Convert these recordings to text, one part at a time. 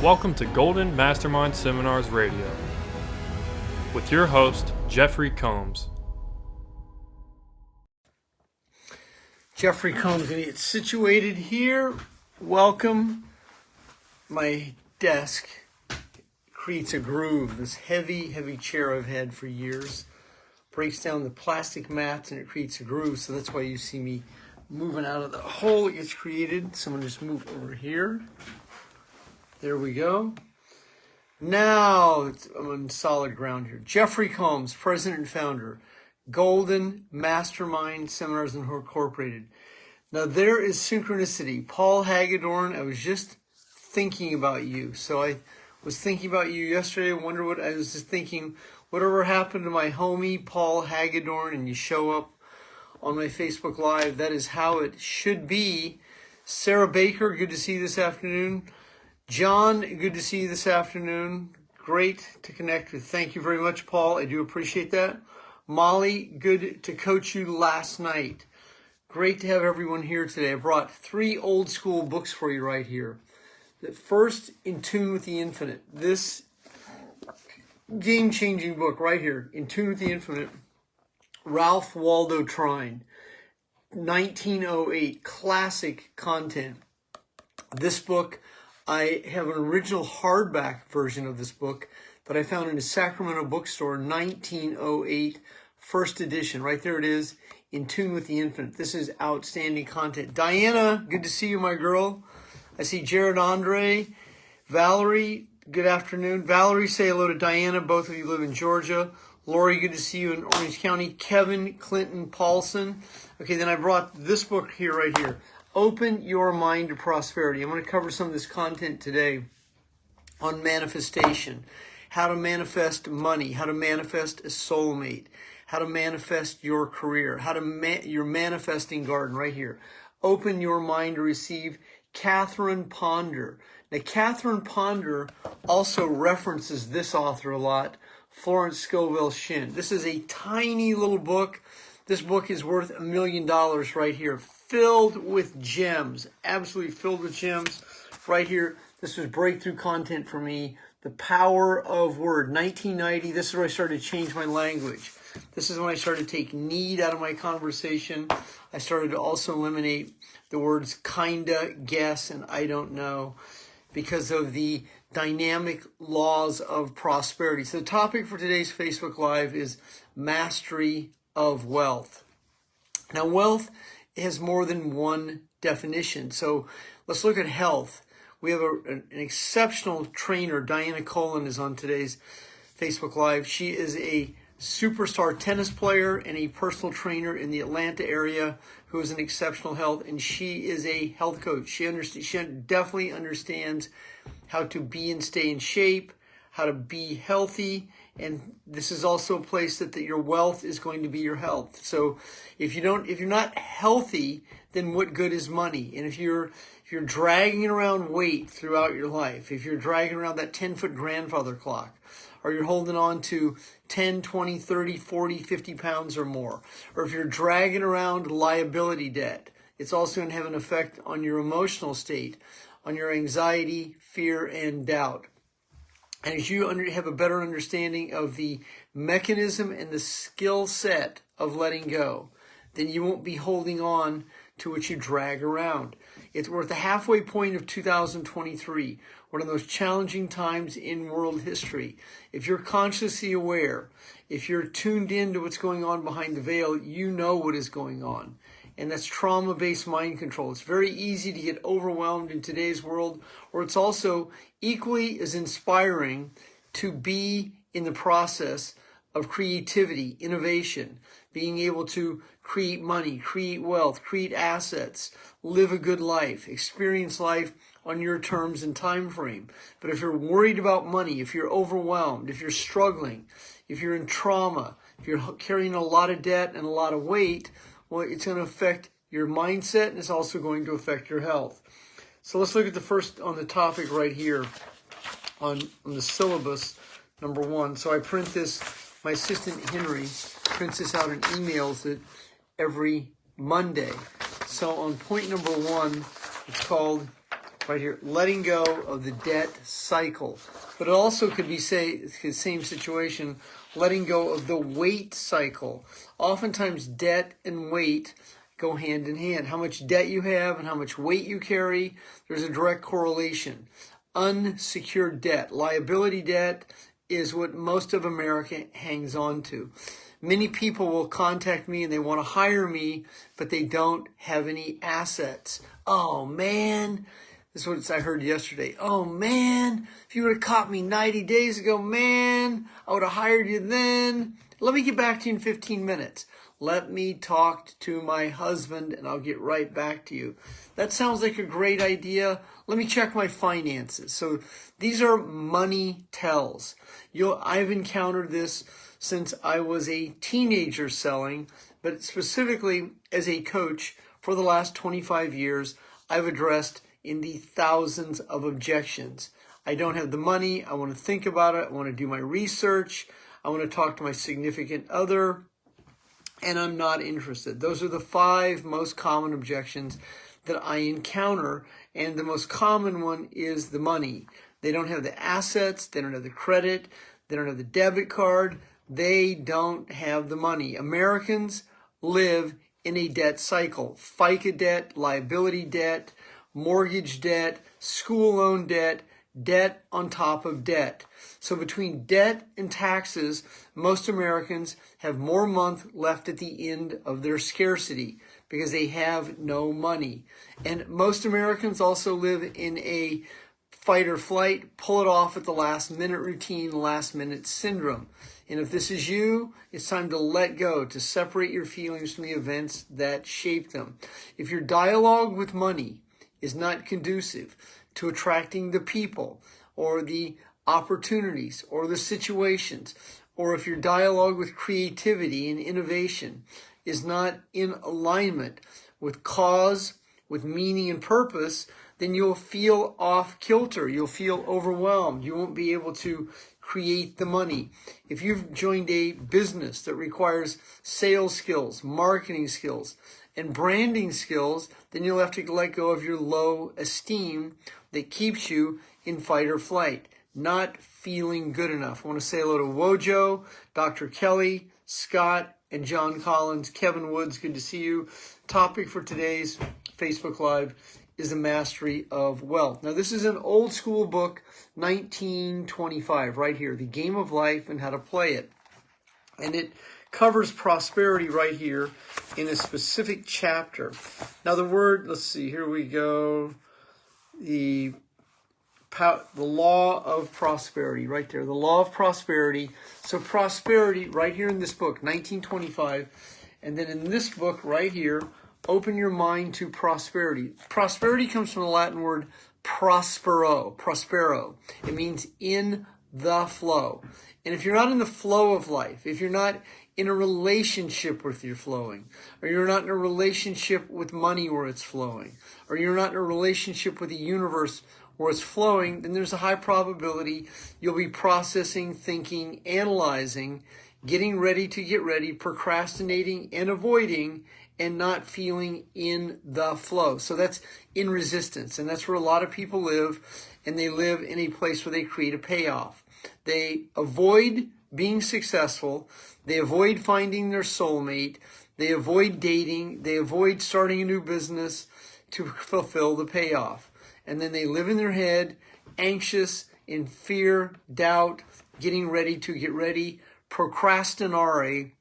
Welcome to Golden Mastermind Seminars Radio with your host, Jeffery Combs. Jeffery Combs going to get situated here. Welcome. My desk creates a groove. This heavy chair I've had for years breaks down the plastic mats and it creates a groove. So that's why you see me moving out of the hole it gets created. So I'm going to just move over here. There we go. Now I'm on solid ground here. Jeffery Combs, president and founder, Golden Mastermind Seminars Incorporated. Now there is synchronicity. Paul Hagedorn, I was just thinking about you. So I was thinking about you yesterday. I was just thinking, whatever happened to my homie, Paul Hagedorn, and you show up on my Facebook Live. That is how it should be. Sarah Baker, good to see you this afternoon. John, good to see you this afternoon. Great to connect with. Thank you very much, Paul. I do appreciate that. Molly, good to coach you last night. Great to have everyone here today. I brought 3 old school books for you right here. The first, In Tune with the Infinite. This game-changing book right here, In Tune with the Infinite. Ralph Waldo Trine, 1908, classic content. This book, I have an original hardback version of this book that I found in a Sacramento bookstore, 1908, first edition. Right there it is, In Tune with the Infinite. This is outstanding content. Diana, good to see you, my girl. I see Jared Andre. Valerie, good afternoon. Valerie, say hello to Diana. Both of you live in Georgia. Lori, good to see you in Orange County. Kevin Clinton Paulson. Okay, then I brought this book here, right here. Open Your Mind to Prosperity. I'm going to cover some of this content today on manifestation. How to manifest money. How to manifest a soulmate. How to manifest your career. How to your manifesting garden right here. Open Your Mind to Receive. Catherine Ponder. Now, Catherine Ponder also references this author a lot, Florence Scovel Shinn. This is a tiny little book. This book is worth $1 million right here, filled with gems, absolutely filled with gems right here. This was breakthrough content for me. The Power of Word, 1990. This is where I started to change my language. This is when I started to take need out of my conversation. I started to also eliminate the words kinda, guess, and I don't know because of the dynamic laws of prosperity. So the topic for today's Facebook Live is mastery of wealth. Now, wealth has more than one definition. So let's look at health. We have an exceptional trainer. Diana Colin is on today's Facebook Live. She is a superstar tennis player and a personal trainer in the Atlanta area who is an exceptional health, and she is a health coach. She definitely understands how to be and stay in shape, how to be healthy, and this is also a place that your wealth is going to be your health. So if you're not healthy, then what good is money? And if you're dragging around weight throughout your life, if you're dragging around that 10-foot grandfather clock, or you're holding on to 10, 20, 30, 40, 50 pounds or more, or if you're dragging around liability debt, it's also going to have an effect on your emotional state, on your anxiety, fear, and doubt. And as you have a better understanding of the mechanism and the skill set of letting go, then you won't be holding on to what you drag around. We're at the halfway point of 2023, one of those challenging times in world history. If you're consciously aware, if you're tuned in to what's going on behind the veil, you know what is going on. And that's trauma-based mind control. It's very easy to get overwhelmed in today's world, or it's also equally as inspiring to be in the process of creativity, innovation, being able to create money, create wealth, create assets, live a good life, experience life on your terms and time frame. But if you're worried about money, if you're overwhelmed, if you're struggling, if you're in trauma, if you're carrying a lot of debt and a lot of weight, well, it's going to affect your mindset and it's also going to affect your health. So let's look at the first on the topic right here on the syllabus, number 1. So I print this, my assistant Henry prints this out in emails that every Monday. So on point number 1, it's called right here, letting go of the debt cycle. But it also could be, say, the same situation, letting go of the weight cycle. Oftentimes, debt and weight go hand in hand. How much debt you have and how much weight you carry, there's a direct correlation. Unsecured debt, liability debt, is what most of America hangs on to. Many people will contact me and they want to hire me, but they don't have any assets. Oh man, this is what I heard yesterday. Oh man, if you would have caught me 90 days ago, man, I would have hired you then. Let me get back to you in 15 minutes. Let me talk to my husband and I'll get right back to you. That sounds like a great idea. Let me check my finances. So these are money tells. I've encountered this since I was a teenager selling, but specifically as a coach for the last 25 years, I've addressed in the thousands of objections. I don't have the money. I want to think about it. I want to do my research. I want to talk to my significant other, and I'm not interested. Those are the 5 most common objections that I encounter, and the most common one is the money. They don't have the assets. They don't have the credit. They don't have the debit card. They don't have the money. Americans live in a debt cycle. FICA debt, liability debt, mortgage debt, school loan debt, debt on top of debt. So between debt and taxes, most Americans have more month left at the end of their scarcity because they have no money. And most Americans also live in a fight or flight, pull it off at the last minute routine, last minute syndrome. And if this is you, it's time to let go, to separate your feelings from the events that shape them. If your dialogue with money is not conducive to attracting the people or the opportunities or the situations, or if your dialogue with creativity and innovation is not in alignment with cause, with meaning and purpose, then you'll feel off kilter. You'll feel overwhelmed. You won't be able to create the money. If you've joined a business that requires sales skills, marketing skills, and branding skills, then you'll have to let go of your low esteem that keeps you in fight or flight, not feeling good enough. I want to say hello to Wojo, Dr. Kelly, Scott, and John Collins. Kevin Woods, good to see you. Topic for today's Facebook Live is the mastery of wealth. Now, this is an old school book, 1925, right here, The Game of Life and How to Play It. And it covers prosperity right here in a specific chapter. Now, the word, let's see, here we go. The law of prosperity, right there. The law of prosperity. So prosperity, right here in this book, 1925. And then in this book, right here, open your mind to prosperity. Prosperity comes from the Latin word prospero. It means in the flow. And if you're not in the flow of life, if you're not in a relationship with your flowing, or you're not in a relationship with money where it's flowing, or you're not in a relationship with the universe where it's flowing, then there's a high probability you'll be processing, thinking, analyzing, getting ready to get ready, procrastinating and avoiding, and not feeling in the flow. So that's in resistance. And that's where a lot of people live, and they live in a place where they create a payoff. They avoid being successful. They avoid finding their soulmate. They avoid dating. They avoid starting a new business to fulfill the payoff. And then they live in their head, anxious, in fear, doubt, getting ready to get ready, procrastinating.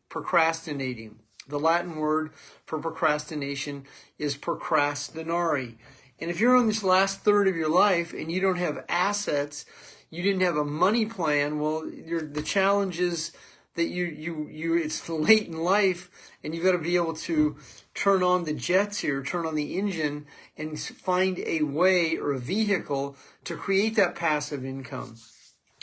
The Latin word for procrastination is procrastinare. And if you're on this last third of your life and you don't have assets, you didn't have a money plan, well, the challenge is that it's late in life, and you've got to be able to turn on the jets here, turn on the engine, and find a way or a vehicle to create that passive income,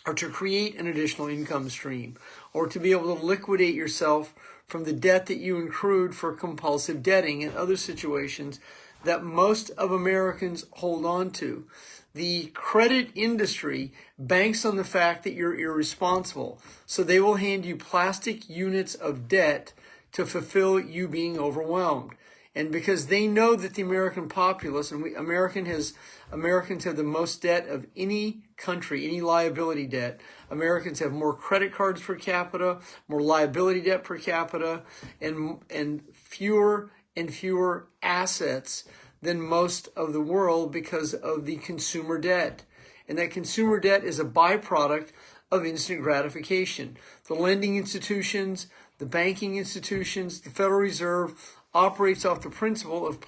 or to create an additional income stream, or to be able to liquidate yourself from the debt that you accrued for compulsive debting and other situations that most of Americans hold on to. The credit industry banks on the fact that you're irresponsible, so they will hand you plastic units of debt to fulfill you being overwhelmed. And because they know that the American populace, and Americans have the most debt of any country, any liability debt. Americans have more credit cards per capita, more liability debt per capita, and fewer and fewer assets than most of the world because of the consumer debt. And that consumer debt is a byproduct of instant gratification. The lending institutions, the banking institutions, the Federal Reserve operates off the principle of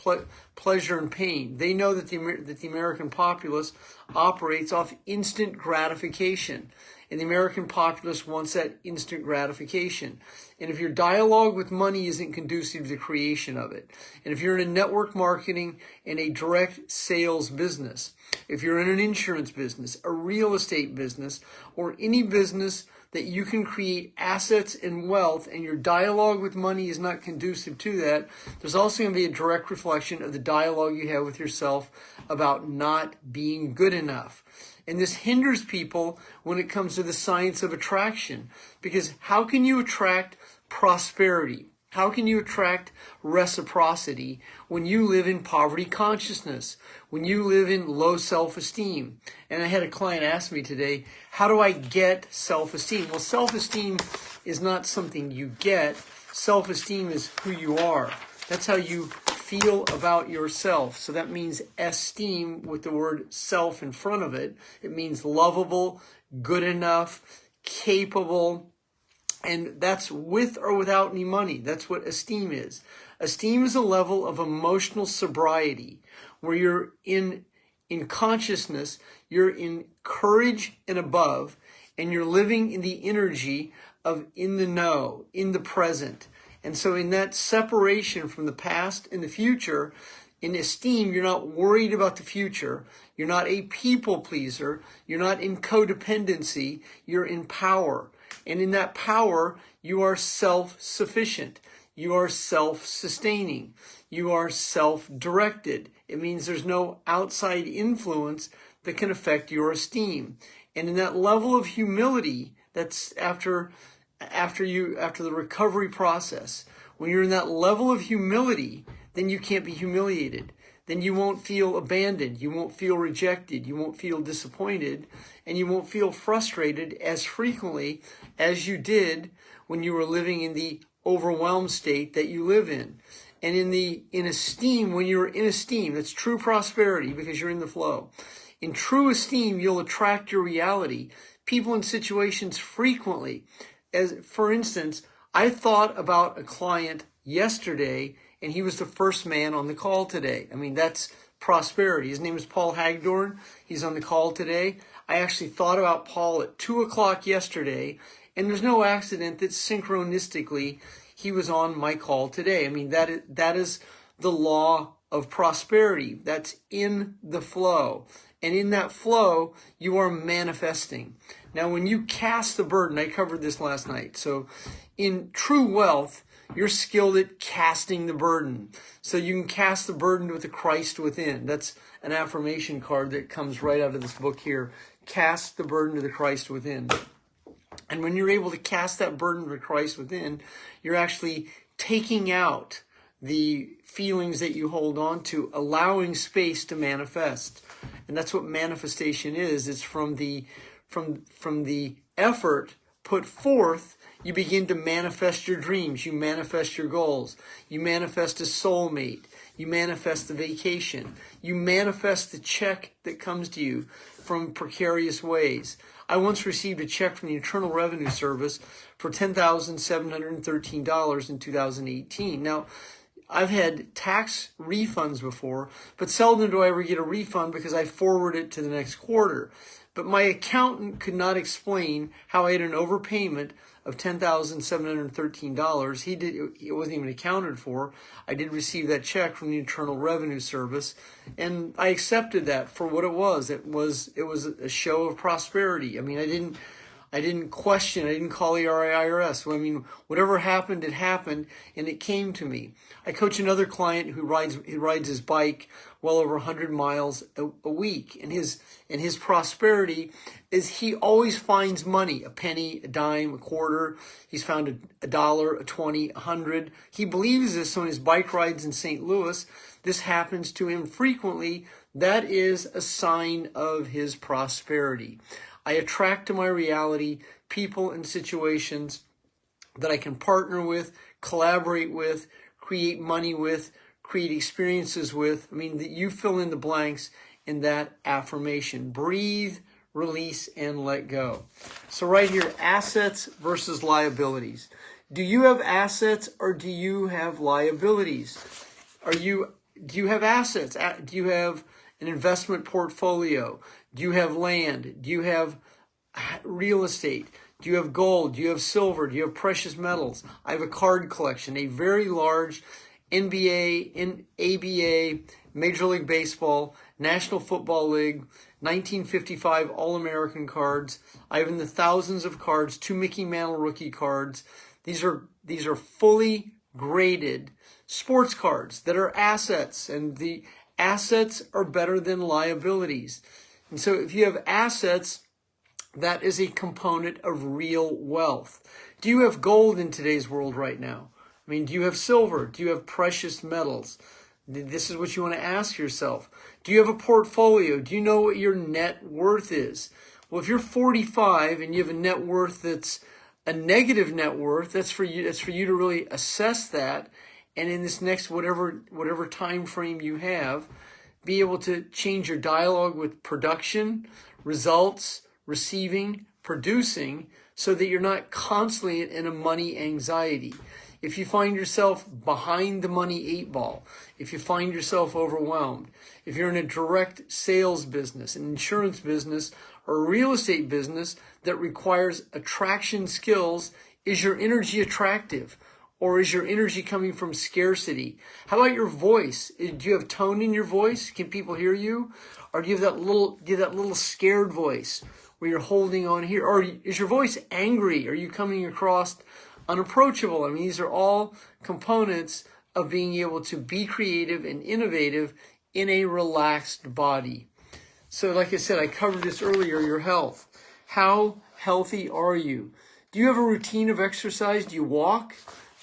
pleasure and pain. They know that the American populace operates off instant gratification. And the American populace wants that instant gratification. And if your dialogue with money isn't conducive to the creation of it, and if you're in a network marketing and a direct sales business, if you're in an insurance business, a real estate business, or any business that you can create assets and wealth, and your dialogue with money is not conducive to that, there's also going to be a direct reflection of the dialogue you have with yourself about not being good enough. And this hinders people when it comes to the science of attraction. Because how can you attract prosperity? How can you attract reciprocity when you live in poverty consciousness, when you live in low self-esteem? And I had a client ask me today, how do I get self-esteem? Well, self-esteem is not something you get. Self-esteem is who you are. That's how you feel about yourself. So that means esteem with the word self in front of it. It means lovable, good enough, capable, and that's with or without any money. That's what esteem is. Esteem is a level of emotional sobriety where you're in consciousness, you're in courage and above, and you're living in the energy of in the know, in the present. And so in that separation from the past and the future, in esteem, you're not worried about the future. You're not a people pleaser. You're not in codependency. You're in power. And in that power, you are self-sufficient. You are self-sustaining. You are self-directed. It means there's no outside influence that can affect your esteem. And in that level of humility, that's after the recovery process, when you're in that level of humility, then you can't be humiliated. Then you won't feel abandoned. You won't feel rejected. You won't feel disappointed. And you won't feel frustrated as frequently as you did when you were living in the overwhelmed state that you live in. And in esteem, when you're in esteem, that's true prosperity because you're in the flow. In true esteem, you'll attract your reality. People in situations frequently. As for instance, I thought about a client yesterday, and he was the first man on the call today. I mean, that's prosperity. His name is Paul Hagdorn. He's on the call today. I actually thought about Paul at 2 o'clock yesterday, and there's no accident that synchronistically he was on my call today. I mean, that is the law of prosperity. That's in the flow. And in that flow, you are manifesting. Now, when you cast the burden, I covered this last night. So in true wealth, you're skilled at casting the burden. So you can cast the burden with the Christ within. That's an affirmation card that comes right out of this book here. Cast the burden to the Christ within. And when you're able to cast that burden to the Christ within, you're actually taking out the feelings that you hold on to, allowing space to manifest. And that's what manifestation is. It's from the effort put forth, you begin to manifest your dreams. You manifest your goals. You manifest a soulmate. You manifest the vacation. You manifest the check that comes to you from precarious ways. I once received a check from the Internal Revenue Service for $10,713 in 2018. Now, I've had tax refunds before, but seldom do I ever get a refund because I forward it to the next quarter. But my accountant could not explain how I had an overpayment of $10,713. It wasn't even accounted for. I did receive that check from the Internal Revenue Service, and I accepted that for what it was. It was a show of prosperity. I mean, I didn't question. I didn't call the IRS. I mean, whatever happened, it happened, and it came to me. I coach another client who rides his bike well over 100 miles a week, and his prosperity is he always finds money, a penny, a dime, a quarter. He's found a dollar, a 20, 100. He believes this on his bike rides in St. Louis. This happens to him frequently. That is a sign of his prosperity. I attract to my reality people and situations that I can partner with, collaborate with, create money with, create experiences with. I mean, that you fill in the blanks in that affirmation. Breathe, release, and let go. So right here, assets versus liabilities. Do you have assets or do you have liabilities? Do you have assets? Do you have an investment portfolio? Do you have land? Do you have real estate? Do you have gold? Do you have silver? Do you have precious metals? I have a card collection, a very large NBA, ABA, Major League Baseball, National Football League, 1955 All-American cards. I have in the thousands of cards, 2 Mickey Mantle rookie cards. These are fully graded sports cards that are assets, and the assets are better than liabilities. And so if you have assets, that is a component of real wealth. Do you have gold in today's world right now? I mean, do you have silver? Do you have precious metals? This is what you want to ask yourself. Do you have a portfolio? Do you know what your net worth is? Well, if you're 45 and you have a net worth that's a negative net worth, that's for you to really assess that, and in this next whatever time frame you have, be able to change your dialogue with production, results, receiving, producing, so that you're not constantly in a money anxiety. If you find yourself behind the money 8 ball, if you find yourself overwhelmed, if you're in a direct sales business, an insurance business, or a real estate business that requires attraction skills, is your energy attractive? Or is your energy coming from scarcity? How about your voice? Do you have tone in your voice? Can people hear you? Or do you have that little scared voice where you're holding on here? Or is your voice angry? Are you coming across unapproachable? I mean, these are all components of being able to be creative and innovative in a relaxed body. So like I said, I covered this earlier, your health. How healthy are you? Do you have a routine of exercise? Do you walk?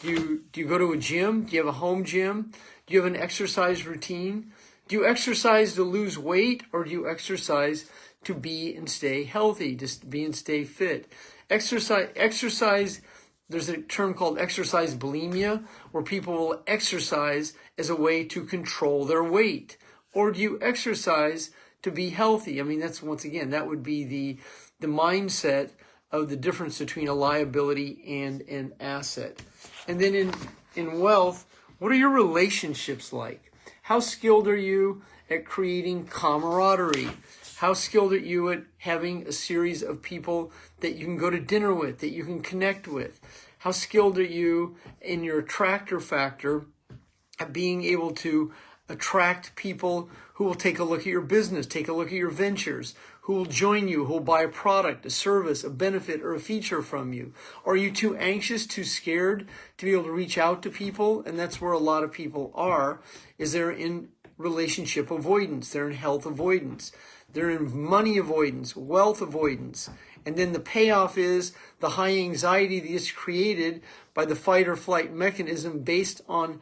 Do you go to a gym? Do you have a home gym? Do you have an exercise routine? Do you exercise to lose weight, or do you exercise to be and stay healthy, just be and stay fit? Exercise, there's a term called exercise bulimia, where people will exercise as a way to control their weight. Or do you exercise to be healthy? I mean, that's, once again, that would be the mindset of the difference between a liability and an asset. And then in wealth, what are your relationships like? How skilled are you at creating camaraderie? How skilled are you at having a series of people that you can go to dinner with, that you can connect with? How skilled are you in your attractor factor at being able to attract people who will take a look at your business, take a look at your ventures, who will join you, who will buy a product, a service, a benefit, or a feature from you? Are you too anxious, too scared to be able to reach out to people? And that's where a lot of people are, is they're in relationship avoidance, they're in health avoidance, they're in money avoidance, wealth avoidance. And then the payoff is the high anxiety that is created by the fight or flight mechanism based on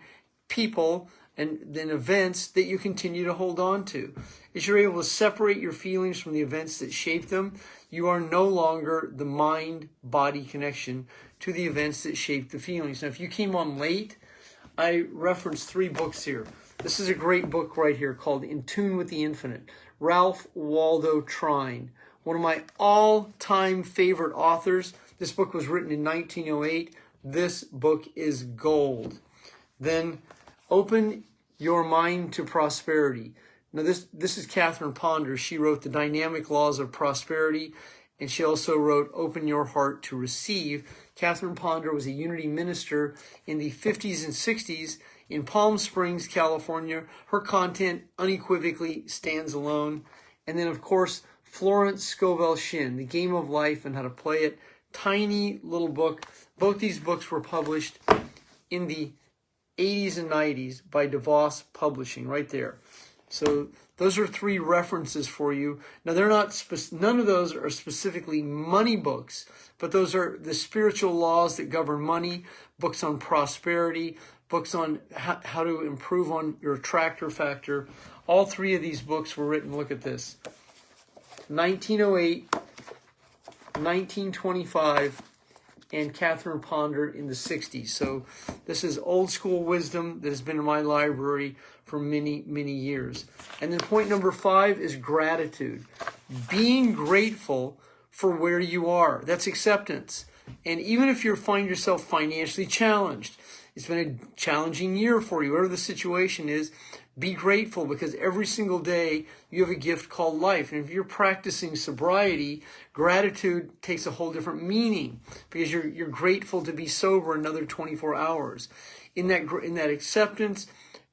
people and then events that you continue to hold on to. As you're able to separate your feelings from the events that shape them, you are no longer the mind-body connection to the events that shape the feelings. Now, if you came on late, I referenced 3 books here. This is a great book right here called In Tune with the Infinite. Ralph Waldo Trine, one of my all-time favorite authors. This book was written in 1908. This book is gold. Then Open Your Mind to Prosperity. Now this is Catherine Ponder. She wrote The Dynamic Laws of Prosperity, and she also wrote Open Your Heart to Receive. Catherine Ponder was a Unity minister in the 50s and 60s in Palm Springs, California. Her content unequivocally stands alone. And then, of course, Florence Scovel Shinn, The Game of Life and How to Play It. Tiny little book. Both these books were published in the 80s and 90s by DeVos Publishing, right there. So those are 3 references for you. Now, they're not none of those are specifically money books, but those are the spiritual laws that govern money, books on prosperity, books on how to improve on your attractor factor. All 3 of these books were written, look at this, 1908, 1925, and Catherine Ponder in the 60s. So this is old school wisdom that has been in my library for many, many years. And then point number 5 is gratitude. Being grateful for where you are. That's acceptance. And even if you find yourself financially challenged, it's been a challenging year for you, whatever the situation is, be grateful, because every single day you have a gift called life. And if you're practicing sobriety, gratitude takes a whole different meaning, because you're grateful to be sober another 24 hours. In that acceptance,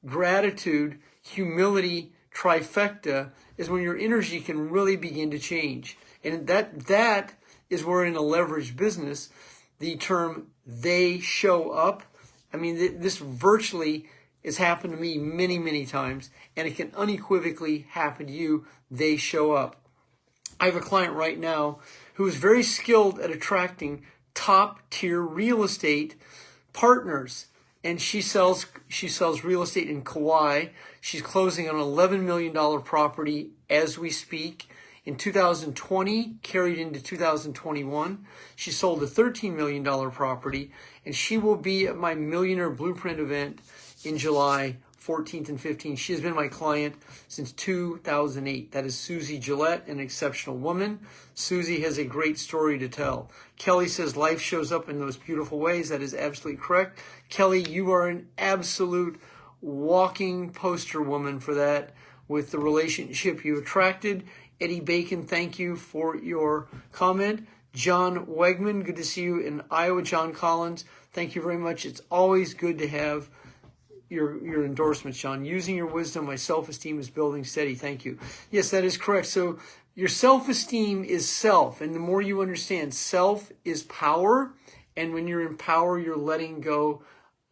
gratitude, humility, trifecta is when your energy can really begin to change. And that is where, in a leveraged business, the term "they show up," I mean, this virtually has happened to me many, many times, and it can unequivocally happen to you. They show up. I have a client right now who is very skilled at attracting top-tier real estate partners, and she sells real estate in Kauai. She's closing on an $11 million property as we speak. In 2020, carried into 2021, she sold a $13 million property, and she will be at my Millionaire Blueprint event in July 14th and 15th. She has been my client since 2008. That is Susie Gillette, an exceptional woman. Susie has a great story to tell. Kelly says life shows up in those beautiful ways. That is absolutely correct. Kelly, you are an absolute walking poster woman for that, with the relationship you attracted. Eddie Bacon, thank you for your comment. John Wegman, good to see you in Iowa. John Collins, thank you very much. It's always good to have your endorsements, John. Using your wisdom, my self-esteem is building steady. Thank you. Yes, that is correct. So your self-esteem is self. And the more you understand, self is power. And when you're in power, you're letting go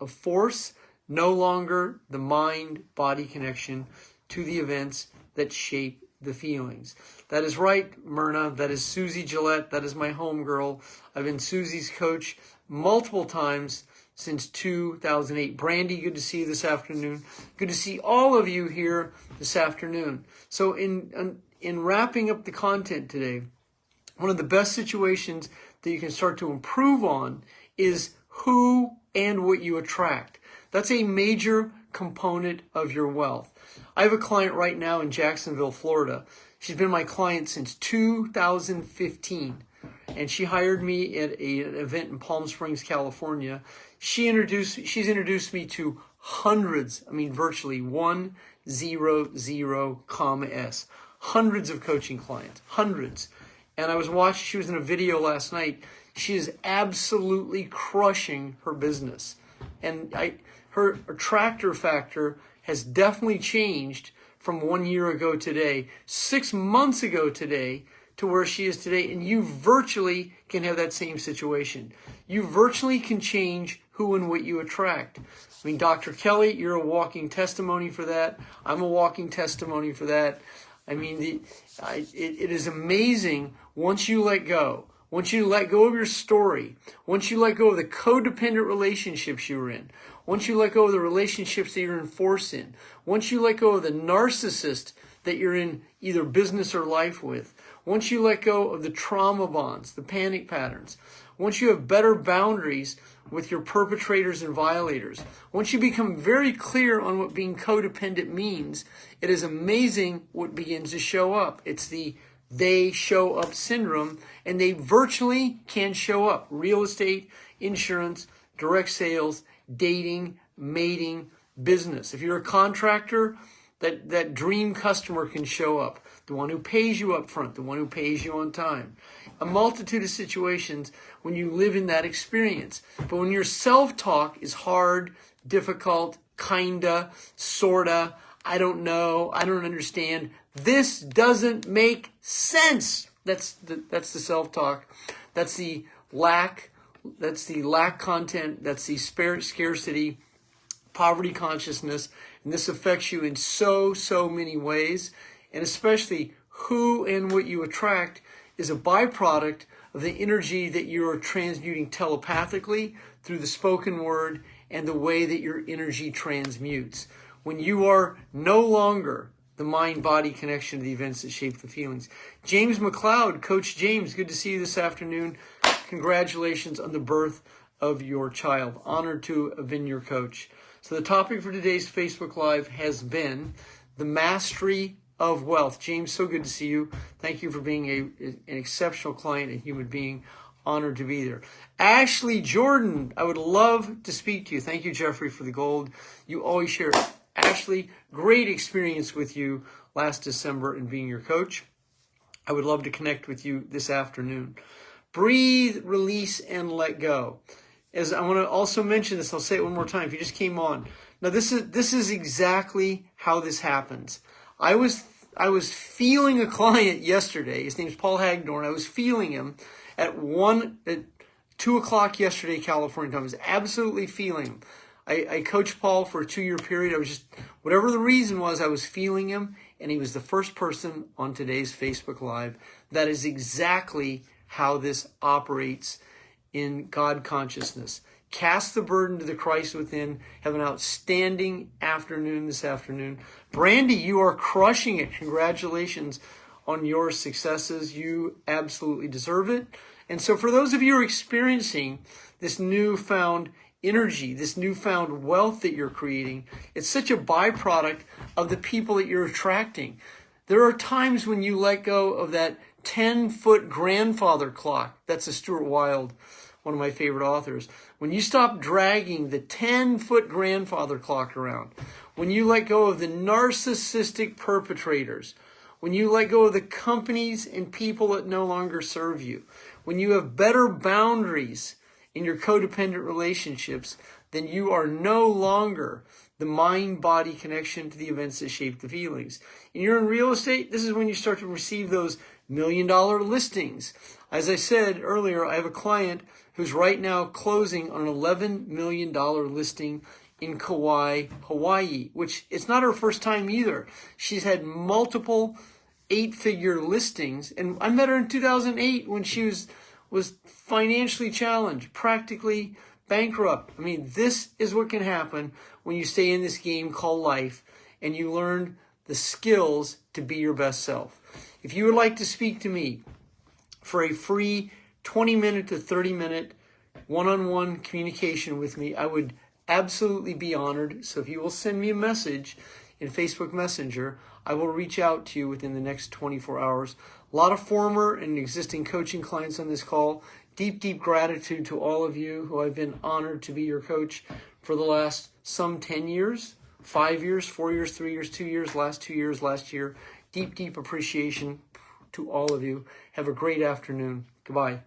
of force. No longer the mind-body connection to the events that shape the feelings. That is right, Myrna. That is Susie Gillette. That is my homegirl. I've been Susie's coach multiple times since 2008. Brandy, good to see you this afternoon. Good to see all of you here this afternoon. So in wrapping up the content today, one of the best situations that you can start to improve on is who and what you attract. That's a major component of your wealth. I have a client right now in Jacksonville, Florida. She's been my client since 2015. And she hired me at an event in Palm Springs, California. She's introduced me to hundreds, virtually 100, hundreds of coaching clients, hundreds. And I was watching, she was in a video last night. She is absolutely crushing her business. And her attractor factor has definitely changed from 1 year ago today, 6 months ago today, to where she is today. And you virtually can have that same situation. You virtually can change who and what you attract. Dr. Kelly, you're a walking testimony for that. I'm a walking testimony for that. It is amazing once you let go. Once you let go of your story, once you let go of the codependent relationships you were in, once you let go of the relationships that you're enforced in, once you let go of the narcissist that you're in either business or life with, once you let go of the trauma bonds, the panic patterns, once you have better boundaries with your perpetrators and violators, once you become very clear on what being codependent means, it is amazing what begins to show up. It's the they show up syndrome, and they virtually can show up. Real estate, insurance, direct sales, dating, mating, business. If you're a contractor, that dream customer can show up. The one who pays you up front, the one who pays you on time. A multitude of situations when you live in that experience. But when your self-talk is hard, difficult, kinda, sorta, I don't know, I don't understand, This doesn't make sense. That's the self-talk. That's the lack content. That's the scarcity, poverty consciousness. And this affects you in so many ways. And especially who and what you attract is a byproduct of the energy that you're transmuting telepathically through the spoken word and the way that your energy transmutes. When you are no longer the mind-body connection to the events that shape the feelings. James McLeod, Coach James, good to see you this afternoon. Congratulations on the birth of your child. Honored to have been your coach. So the topic for today's Facebook Live has been the mastery of wealth. James, so good to see you. Thank you for being an exceptional client, a human being. Honored to be there. Ashley Jordan, I would love to speak to you. Thank you, Jeffrey, for the gold. You always share it. Ashley, great experience with you last December in being your coach. I would love to connect with you this afternoon. Breathe, release, and let go. As I want to also mention this, I'll say it one more time if you just came on. Now, this is exactly how this happens. I was feeling a client yesterday. His name's Paul Hagdorn. I was feeling him at 2 o'clock yesterday, California time. I was absolutely feeling him. I coached Paul for a 2-year period. I was just, whatever the reason was, I was feeling him, and he was the first person on today's Facebook Live. That is exactly how this operates in God consciousness. Cast the burden to the Christ within. Have an outstanding afternoon this afternoon. Brandy, you are crushing it. Congratulations on your successes. You absolutely deserve it. And so for those of you who are experiencing this newfound energy, this newfound wealth that you're creating, it's such a byproduct of the people that you're attracting. There are times when you let go of that 10-foot grandfather clock. That's a Stuart Wilde, one of my favorite authors. When you stop dragging the 10-foot grandfather clock around, when you let go of the narcissistic perpetrators, when you let go of the companies and people that no longer serve you, when you have better boundaries in your codependent relationships, then you are no longer the mind-body connection to the events that shape the feelings. And you're in real estate, this is when you start to receive those $1 million listings. As I said earlier, I have a client who's right now closing on an $11 million listing in Kauai, Hawaii, which it's not her first time either. She's had multiple 8-figure listings, and I met her in 2008 when she was financially challenged, practically bankrupt. I mean, this is what can happen when you stay in this game called life and you learn the skills to be your best self. If you would like to speak to me for a free 20-minute to 30-minute one-on-one communication with me, I would absolutely be honored. So if you will send me a message in Facebook Messenger, I will reach out to you within the next 24 hours. A lot of former and existing coaching clients on this call. Deep gratitude to all of you who I've been honored to be your coach for the last some 10 years, 5 years, 4 years, 3 years, 2 years, last 2 years, last year. Deep appreciation to all of you. Have a great afternoon. Goodbye.